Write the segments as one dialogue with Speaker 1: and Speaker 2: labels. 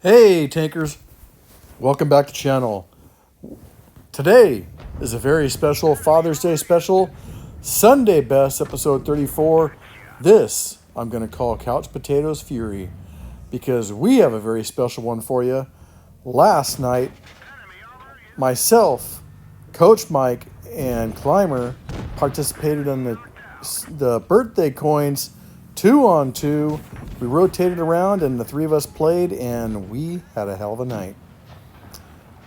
Speaker 1: Hey tankers, welcome back to the channel. Today is a very special Father's Day special, Sunday Best episode 34. This I'm going to call Couch Potatoes Fury because we have a very special one for you. Last night, myself, Coach Mike, and Climber participated in the birthday coins 2-on-2. We rotated around and the three of us played and we had a hell of a night.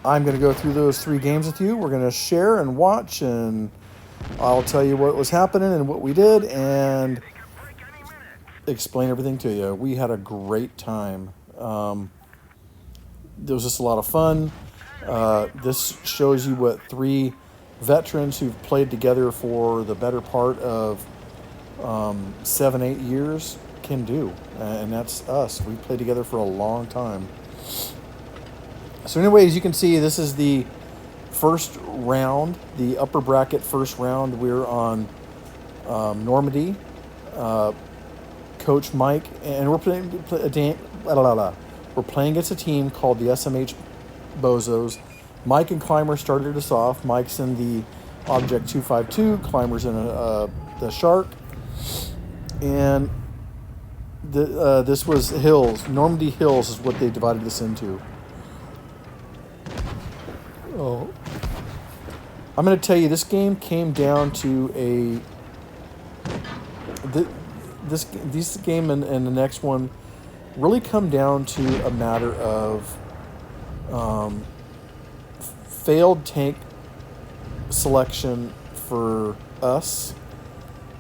Speaker 1: I'm going to go through those three games with you. We're going to share and watch, and I'll tell you what was happening and what we did and explain everything to you. We had a great time. There was just a lot of fun. This shows you what three veterans who've played together for the better part of 7-8 years can do, and that's us. We played together for a long time. So anyways, you can see this is the first round, the upper bracket first round. We're on Normandy, Coach Mike, and we're playing against a team called the SMH Bozos. Mike and Climber started us off. Mike's in the Object 252, Climber's in the Shark, and this was Hills. Normandy Hills is what they divided this into. Oh, I'm going to tell you, this game came down to this game and the next one really come down to a matter of failed tank selection for us,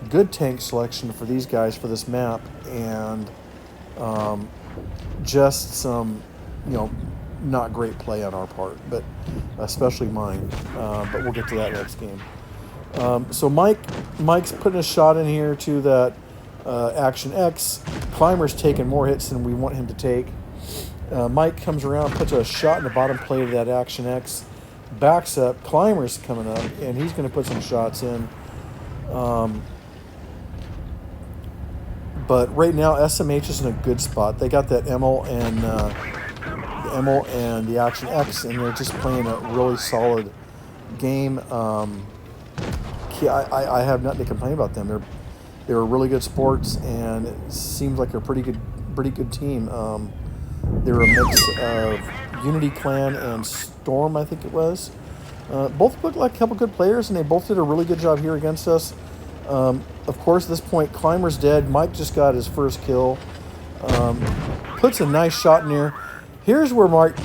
Speaker 1: good tank selection for these guys for this map, and just some, not great play on our part, but especially mine. But we'll get to that next game. So Mike's putting a shot in here to that Action X. Climber's taking more hits than we want him to take. Mike comes around, puts a shot in the bottom plate of that Action X, backs up. Climber's coming up, and he's going to put some shots in. But right now, SMH is in a good spot. They got that Emil and the Action X, and they're just playing a really solid game. I have nothing to complain about them. They're really good sports, and it seems like they're a pretty good team. They're a mix of Unity Clan and Storm, I think it was. Both looked like a couple good players, and they both did a really good job here against us. Of course, at this point, Climber's dead. Mike just got his first kill. Puts a nice shot in there. Here's where Mike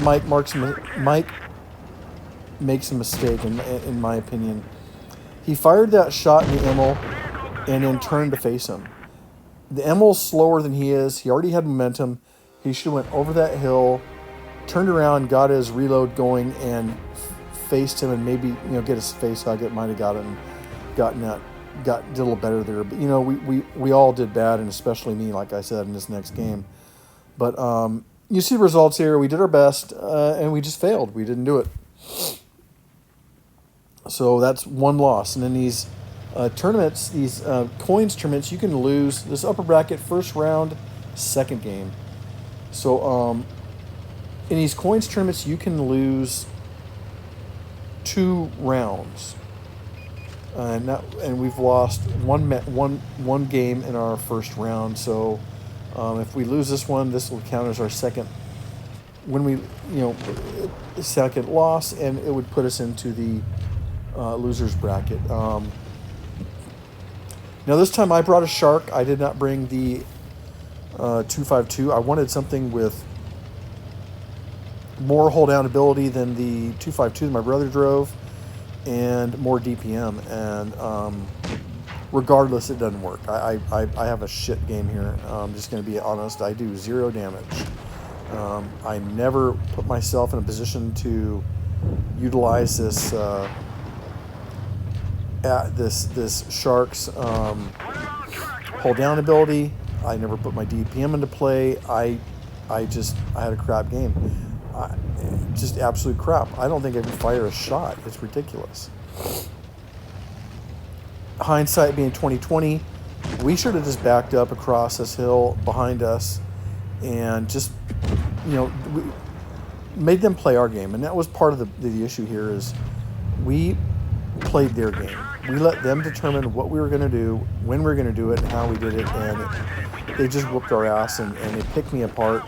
Speaker 1: makes a mistake, in my opinion. He fired that shot in the Emil and then turned to face him. The Emil's slower than he is. He already had momentum. He should have went over that hill, turned around, got his reload going, and faced him, and maybe get his face hug. It might have did a little better there. But we all did bad, and especially me, like I said, in this next game. But you see the results here. We did our best, and we just failed. We didn't do it. So that's one loss. And then these tournaments, these coins tournaments, you can lose this upper bracket first round, second game. So in these coins tournaments, you can lose 2 rounds. And we've lost one game in our first round. So if we lose this one, this will count as our second. Second loss, and it would put us into the losers bracket. Now this time I brought a Shark. I did not bring the 252. I wanted something with more hold down ability than the 252 that my brother drove, and more DPM, and regardless, it doesn't work. I have a shit game here. I'm just going to be honest. I do 0 damage. I never put myself in a position to utilize this this Shark's hold down ability. I never put my DPM into play. I had a crap game. Just absolute crap. I don't think I can fire a shot. It's ridiculous. Hindsight being 2020, we should have just backed up across this hill behind us and just we made them play our game, and that was part of the issue here is we played their game. We let them determine what we were going to do, when we were going to do it, and how we did it, and they just whooped our ass, and they picked me apart.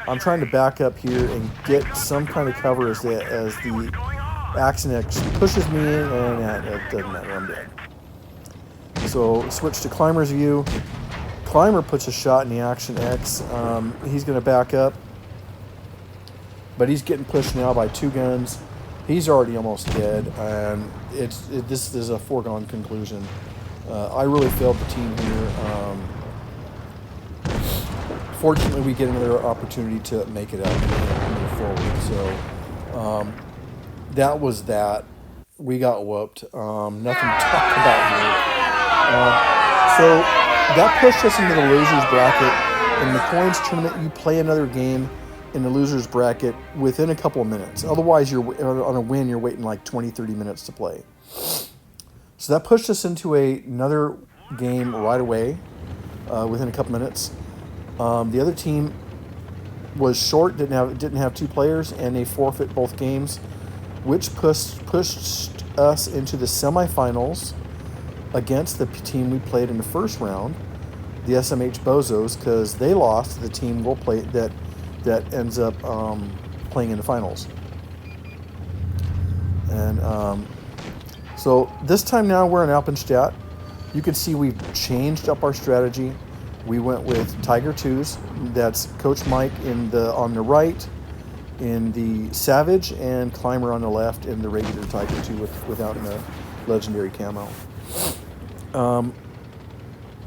Speaker 1: I'm trying to back up here and get some kind of cover as the Action X pushes me in, and it doesn't matter, I'm dead. So switch to Climber's view. Climber puts a shot in the Action X. He's going to back up, but he's getting pushed now by 2 guns. He's already almost dead, and this is a foregone conclusion. I really failed the team here. Fortunately, we get another opportunity to make it up and move forward. So that was that. We got whooped. Nothing to talk about here. So that pushed us into the losers bracket. In the Coins tournament, you play another game in the losers bracket within a couple of minutes. Otherwise, you're on a win, you're waiting like 20, 30 minutes to play. So that pushed us into another game right away within a couple minutes. The other team was short, didn't have 2 players, and they forfeit both games, which pushed us into the semifinals against the team we played in the first round, the SMH Bozos, because they lost to the team we'll play that ends up playing in the finals. And so this time now we're in Alpenstadt. You can see we've changed up our strategy. We went with Tiger 2s. That's Coach Mike on the right, in the Savage, and Climber on the left in the regular Tiger 2 without the legendary camo.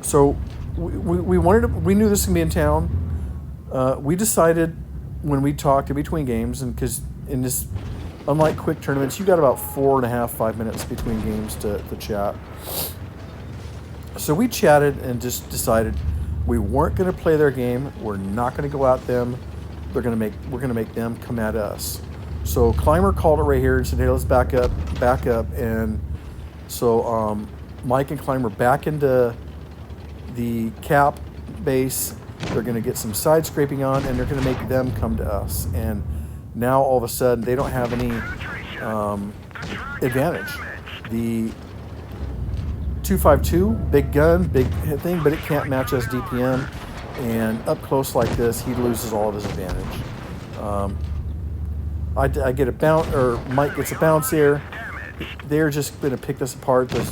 Speaker 1: So we knew this was gonna be in town. We decided when we talked in between games, and because in this, unlike quick tournaments, you got about 4.5, 5 minutes between games to chat. So we chatted and just decided we weren't going to play their game. We're not going to go at them. We're going to make them come at us. So Climber called it right here and said, "Hey, let's back up." And so Mike and Climber back into the cap base. They're going to get some side scraping on, and they're going to make them come to us. And now all of a sudden they don't have any advantage. The 252, big gun, big thing, but it can't match us DPM. And up close like this, he loses all of his advantage. I get a bounce, or Mike gets a bounce here. They're just going to pick this apart. This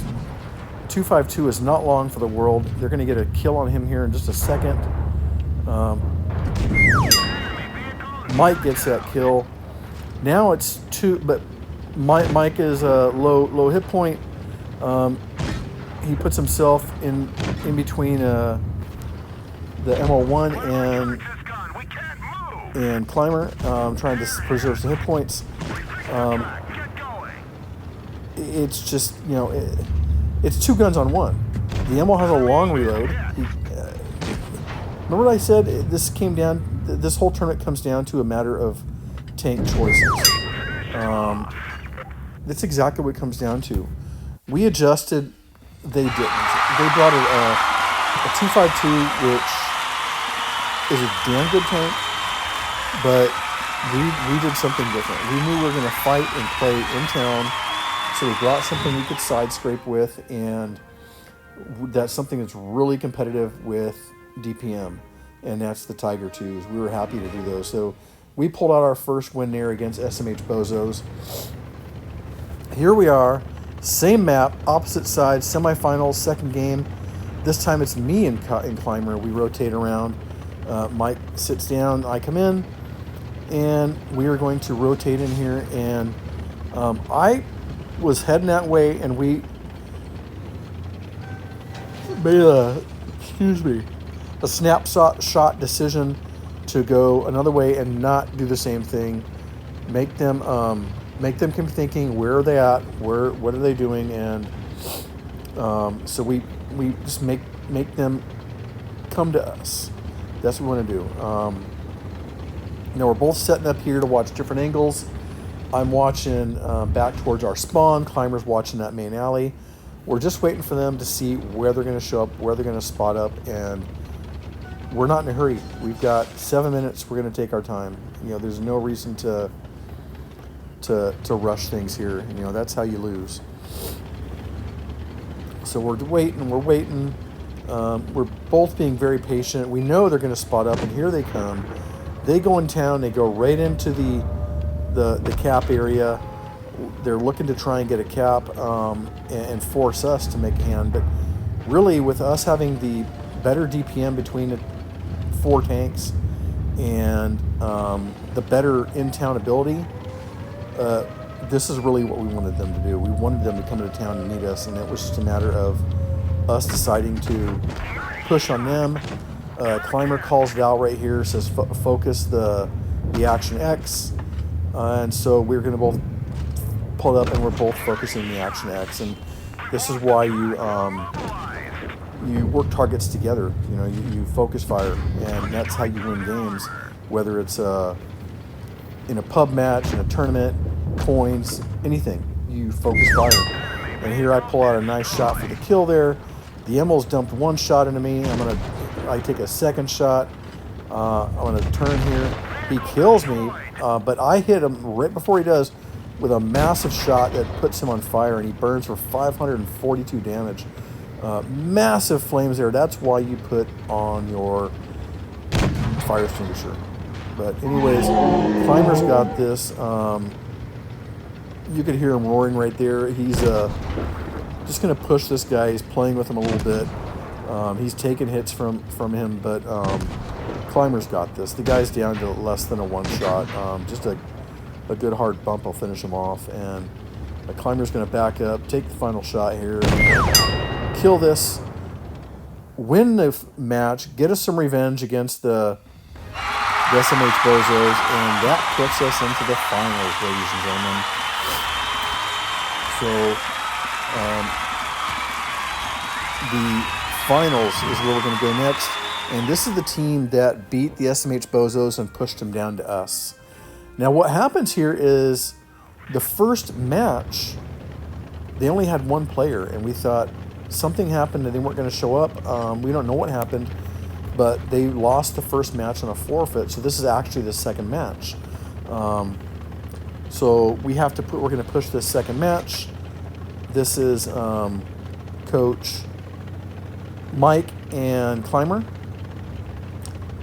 Speaker 1: 252 is not long for the world. They're going to get a kill on him here in just a second. Mike gets that kill. Now it's 2, but Mike is a low hit point. He puts himself in between the MO1 and Climber, trying to preserve some hit points. It's just, it's 2 guns on 1. The MO has a long reload. Remember what I said? This whole tournament comes down to a matter of tank choices. That's exactly what it comes down to. We adjusted. They didn't. They brought a 252, which is a damn good tank, but we did something different. We knew we were going to fight and play in town, so we brought something we could side scrape with, and that's something that's really competitive with DPM, and that's the Tiger 2s. We were happy to do those. So we pulled out our first win there against SMH Bozos. Here we are. Same map, opposite side, semifinals, second game. This time it's me and Climber. We rotate around. Mike sits down, I come in, and we are going to rotate in here. And I was heading that way, and we made a snapshot decision to go another way and not do the same thing. Make them keep thinking, where are they at? What are they doing? And so we just make them come to us. That's what we want to do. We're both setting up here to watch different angles. I'm watching back towards our spawn. Climber's watching that main alley. We're just waiting for them to see where they're going to show up, where they're going to spot up, and we're not in a hurry. We've got 7 minutes. We're going to take our time. There's no reason to rush things here. That's how you lose. So we're waiting. We're both being very patient. We know they're going to spot up, and here they come. They go in town. They go right into the cap area. They're looking to try and get a cap and force us to make a hand. But really, with us having the better DPM between the 4 tanks and the better in-town ability, this is really what we wanted them to do. We wanted them to come into town and meet us, and it was just a matter of us deciding to push on them. Climber calls it out right here, says focus the Action X, and so we're going to both pull it up, and we're both focusing the Action X, and this is why you work targets together. You focus fire, and that's how you win games, whether it's in a pub match, in a tournament, coins, anything. You focus fire. And here I pull out a nice shot for the kill there. The Emerald's dumped 1 shot into me. I take a second shot. I'm gonna turn here. He kills me, but I hit him right before he does with a massive shot that puts him on fire, and he burns for 542 damage. Massive flames there. That's why you put on your fire extinguisher. But anyways, Climber's got this. You could hear him roaring right there. He's just going to push this guy. He's playing with him a little bit. He's taking hits from him, but Climber's got this. The guy's down to less than a 1 shot. Just a good hard bump will finish him off. And Climber's going to back up, take the final shot here, kill this, win the match, get us some revenge against the SMH Bozos, and that puts us into the finals, ladies and gentlemen. So, the finals is where we're going to go next. And this is the team that beat the SMH Bozos and pushed them down to us. Now, what happens here is the first match, they only had 1 player, and we thought something happened and they weren't going to show up. We don't know what happened, but they lost the first match on a forfeit. So this is actually the second match. So we're going to push this second match. This is Coach Mike and Climber,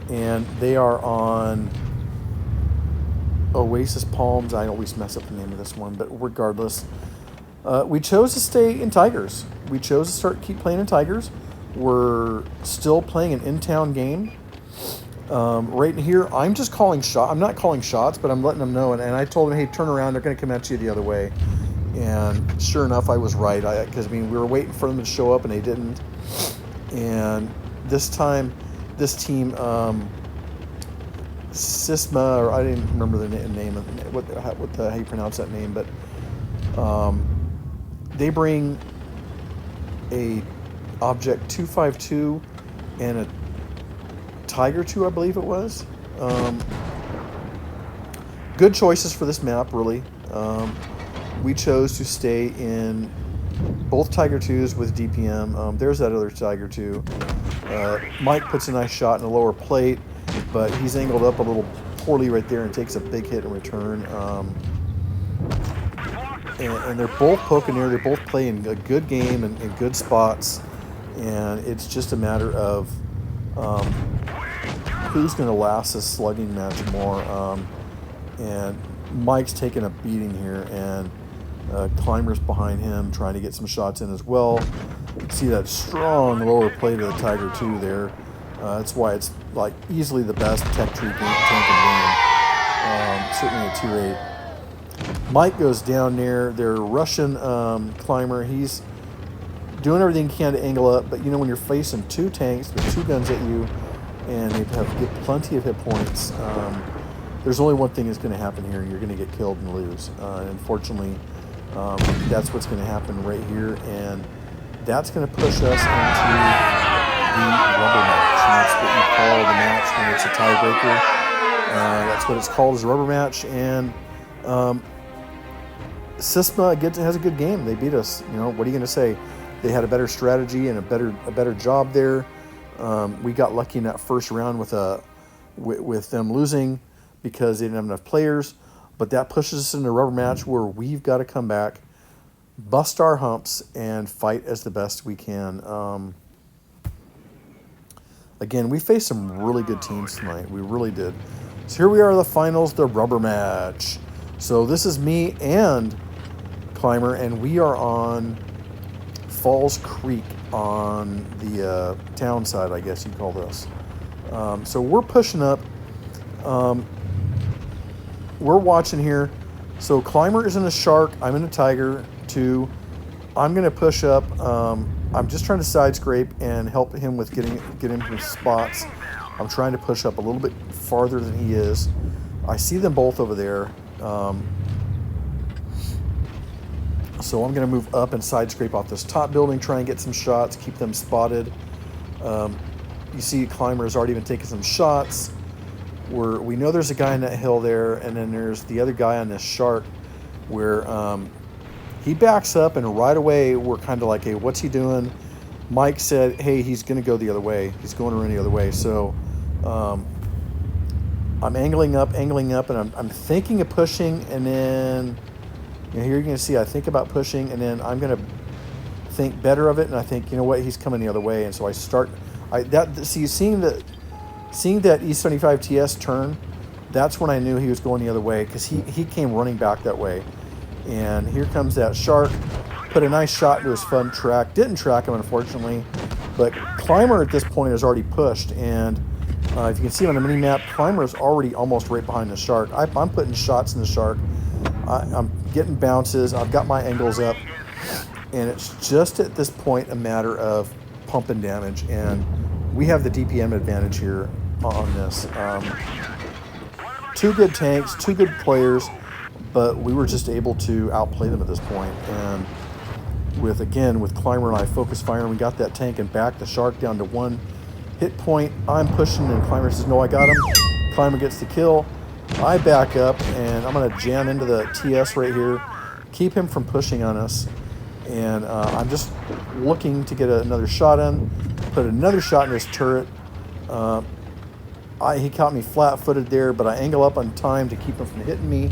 Speaker 1: and they are on Oasis Palms. I always mess up the name of this one, but regardless, we chose to stay in Tigers. We chose to keep playing in Tigers. We're still playing an in-town game. Right here, I'm just calling shots. I'm not calling shots, but I'm letting them know. And I told them, hey, turn around. They're going to come at you the other way. And sure enough, I was right. Because we were waiting for them to show up, and they didn't. And this time, this team, Sisma, or I didn't remember the name of how you pronounce that name, but they bring a Object 252 and a Tiger 2, I believe it was. Good choices for this map, really. We chose to stay in both Tiger 2s with DPM. There's that other Tiger 2. Mike puts a nice shot in the lower plate, but he's angled up a little poorly right there and takes a big hit in return. And they're both poking there. They're both playing a good game and in good spots. And it's just a matter of who's going to last this slugging match more. And Mike's taking a beating here, and Climber's behind him trying to get some shots in as well. You can see that strong lower plate of the Tiger 2 there. That's why it's like easily the best tech tree tank in game. Certainly a tier 8. Mike goes down there. They're rushing Climber. He's doing everything he can to angle up, but when you're facing 2 tanks with 2 guns at you, and they get plenty of hit points, there's only one thing that's going to happen here. You're going to get killed and lose. Unfortunately, that's what's going to happen right here, and that's going to push us into the rubber match. And that's what you call the match when it's a tiebreaker. That's what it's called, is a rubber match. And Sisma has a good game. They beat us. What are you going to say? They had a better strategy and a better job there. We got lucky in that first round with them losing because they didn't have enough players. But that pushes us into a rubber match where we've got to come back, bust our humps, and fight as the best we can. Again, we faced some really good teams tonight. We really did. So here we are, the finals, the rubber match. So this is me and Climber, and we are on Falls Creek on the town side, I guess you'd call this. So we're pushing up. We're watching here. So Climber is in a shark. I'm in a tiger, too. I'm going to push up. I'm just trying to side scrape and help him with getting him spots. I'm trying to push up a little bit farther than he is. I see them both over there. So I'm going to move up and side scrape off this top building, try and get some shots, keep them spotted. You see Climber has already been taking some shots. We know there's a guy on that hill there, and then there's the other guy on this shark where he backs up, and right away we're kind of like, hey, what's he doing? Mike said, hey, he's going to go the other way. He's going around the other way. So I'm angling up, and I'm thinking of pushing, and then here you're going to see I think about pushing, and then I'm going to think better of it, and I think, you know what, he's coming the other way, and so I start. Seeing that E75 TS turn, that's when I knew he was going the other way, because he came running back that way. And here comes that shark. Put a nice shot into his front track. Didn't track him, unfortunately. But Climber at this point has already pushed. And if you can see on the mini map, Climber is already almost right behind the shark. I'm putting shots in the shark. I'm getting bounces. I've got my angles up. And it's just at this point a matter of pumping damage. And we have the DPM advantage here on this. Two good tanks, two good players. But we were just able to outplay them at this point. And with Climber and I focus firing, we got that tank and backed the shark down to 1 hit point. I'm pushing, and Climber says, no, I got him. Climber gets the kill. I back up, and I'm going to jam into the TS right here, keep him from pushing on us. And I'm just looking to get another shot in, put another shot in his turret. He caught me flat-footed there, but I angle up on time to keep him from hitting me.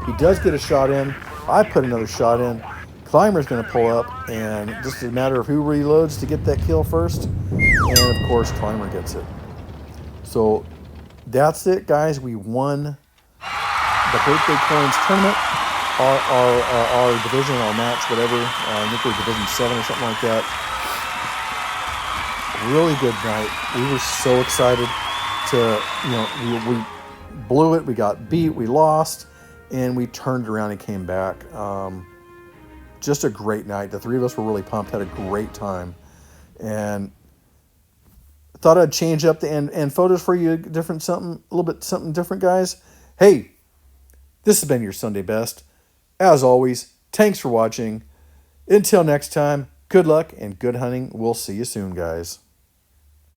Speaker 1: He does get a shot in. I put another shot in. Climber's going to pull up, and just a matter of who reloads to get that kill first. And, of course, Climber gets it. So that's it, guys. We won the Birthday Coins tournament. Our division, our match, whatever. I think we're Division 7 or something like that. Really good night. We were so excited to, we blew it, we got beat, we lost, and we turned around and came back. Just a great night. The three of us were really pumped, had a great time, and thought I'd change up the end photos for you, a little bit something different, guys. Hey, this has been your Sunday Best. As always, thanks for watching. Until next time, good luck and good hunting. We'll see you soon, guys.